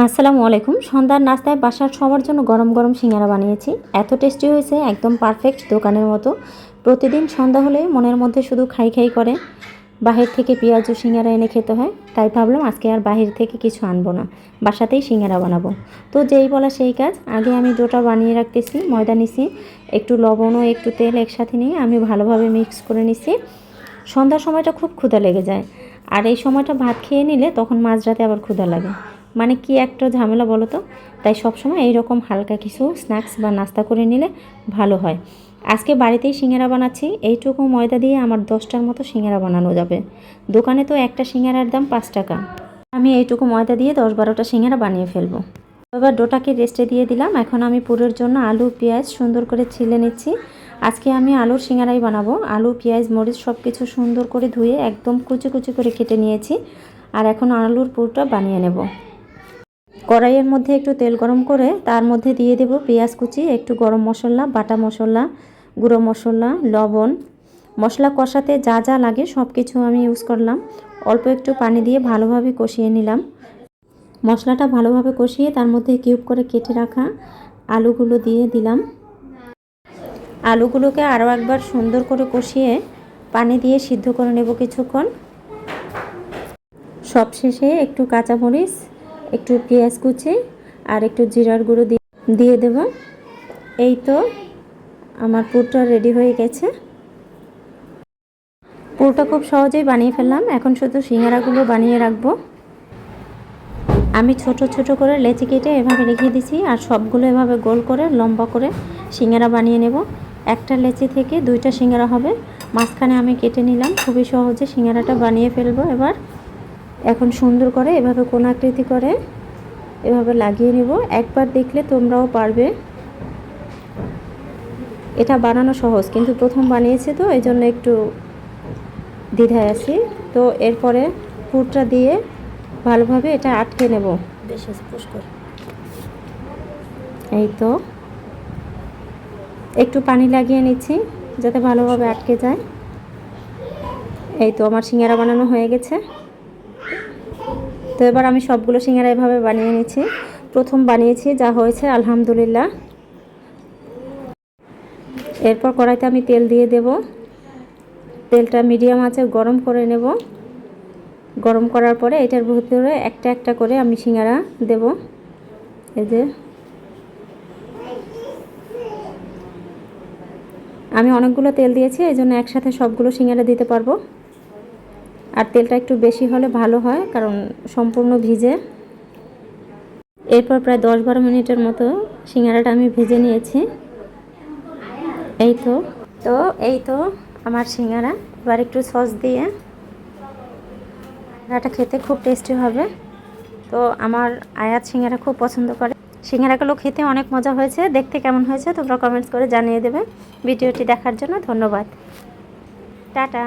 আসসালামু আলাইকুম। সন্ধ্যার নাস্তায় বাসার সবার জন্য গরম গরম সিঙ্গারা বানিয়েছি। এত টেস্টি হয়েছে, একদম পারফেক্ট দোকানের মতো। প্রতিদিন সন্ধ্যা হলে মনের মধ্যে শুধু খাই খাই করে। বাহির থেকে পেঁয়াজু সিঙ্গারা এনে খেতে হয়, তাই ভাবলাম আজকে আর বাহির থেকে কিছু আনবো না, বাসাতেই সিঙ্গারা বানাবো। তো যেই বলা সেই কাজ। আগে আমি ডোটা বানিয়ে রাখতেছি। ময়দা নিছি, একটু লবণ ও একটু তেল একসাথে নিয়ে আমি ভালোভাবে মিক্স করে নিছি। সন্ধ্যার সময়টা খুব ক্ষুধা লেগে যায়, আর এই সময়টা ভাত খেয়ে নিলে তখন মাঝরাতে আবার ক্ষুধা লাগে। মানে কি একটা ঝামেলা বলো তো। তাই সবসময় এইরকম হালকা কিছু স্ন্যাক্স বা নাস্তা করে নিলে ভালো হয়। আজকে বাড়িতেই সিঙ্গারা বানাচ্ছি। এইটুকু ময়দা দিয়ে আমার 10টার মতো সিঙ্গারা বানানো যাবে। দোকানে তো একটা সিঙ্গারার দাম 5 টাকা। আমি এইটুকু ময়দা দিয়ে 10-12টা সিঙ্গারা বানিয়ে ফেলবো। এবার ডোটাকে রেস্টে দিয়ে দিলাম। এখন আমি পুরের জন্য আলু পেঁয়াজ সুন্দর করে ছিলে নিচ্ছি। আজকে আমি আলুর সিঙ্গারাই বানাবো। আলু পেঁয়াজ মরিচ সব কিছু সুন্দর করে ধুয়ে একদম কুচি কুচি করে কেটে নিয়েছি। আর এখন আলুর পুরটা বানিয়ে নেব। কড়াইয়ের মধ্যে একটু তেল গরম করে তার মধ্যে দিয়ে দেব পেঁয়াজ কুচি, একটু গরম মশলা, বাটা মশলা, গুঁড়ো মশলা, লবণ। মশলা কষাতে যা যা লাগে সব কিছু আমি ইউজ করলাম। অল্প একটু পানি দিয়ে ভালোভাবে কষিয়ে নিলাম। মশলাটা ভালোভাবে কষিয়ে তার মধ্যে কিউব করে কেটে রাখা আলুগুলো দিয়ে দিলাম। আলুগুলোকে আরও একবার সুন্দর করে কষিয়ে পানি দিয়ে সিদ্ধ করে নেব কিছুক্ষণ। সবশেষে একটু কাঁচামরিচ, একটু পেঁয়াজ কুচি আর একটু জিরার গুঁড়ো দিয়ে দেব। এই তো আমার পুরটা রেডি হয়ে গেছে। পুরটা খুব সহজেই বানিয়ে ফেললাম। এখন শুধু সিঙ্গারাগুলো বানিয়ে রাখবো। আমি ছোট ছোট করে লেচি কেটে এভাবে রেখে দিছি, আর সবগুলো এভাবে গোল করে লম্বা করে সিঙ্গারা বানিয়ে নেব। একটা লেচি থেকে 2টা সিঙ্গারা হবে। মাঝখানে আমি কেটে নিলাম। খুবই সহজে সিঙ্গারাটা বানিয়ে ফেলবো এবার। এখন সুন্দর করে এভাবে কোণাকৃতি করে এভাবে লাগিয়ে নেব। একবার দেখলে তোমরাও পারবে। এটা বানানো সহজ, কিন্তু প্রথম বানিয়েছি তো এই জন্য একটু দ্বিধায় আছি। তো এরপরে পুরটা দিয়ে ভালোভাবে এটা আটকে নেব। এই তো একটু পানি লাগিয়ে নিচ্ছি যাতে ভালোভাবে আটকে যায়। এই তো আমার সিঙ্গারা বানানো হয়ে গেছে। তো এবার আমি সবগুলো সিঙ্গারা এভাবে বানিয়ে নিচ্ছি। প্রথম বানিয়েছি, যা হয়েছে আলহামদুলিল্লাহ। এরপর কড়াইতে আমি তেল দিয়ে দেব। তেলটা মিডিয়াম আঁচে গরম করে নেব। গরম করার পরে এটার ভিতরে একটা একটা করে আমি সিঙ্গারা দেব। এই যে আমি অনেকগুলো তেল দিয়েছি, এই জন্য একসাথে সবগুলো সিঙ্গারা দিতে পারবো। আর তেলটা একটু বেশি হলে ভালো হয়, কারণ সম্পূর্ণ ভিজে। এরপর প্রায় 10-12 মিনিটের মতো সিঙ্গারাটা আমি ভেজে নিয়েছি। এই তো আমার সিঙ্গারা। এবার একটু সস দিয়ে, সিঙ্গারাটা খেতে খুব টেস্টি হবে। তো আমার আয়াত সিঙ্গারা খুব পছন্দ করে। সিঙ্গারাগুলো খেতে অনেক মজা হয়েছে। দেখতে কেমন হয়েছে তোমরা কমেন্টস করে জানিয়ে দেবে। ভিডিওটি দেখার জন্য ধন্যবাদ। টাটা।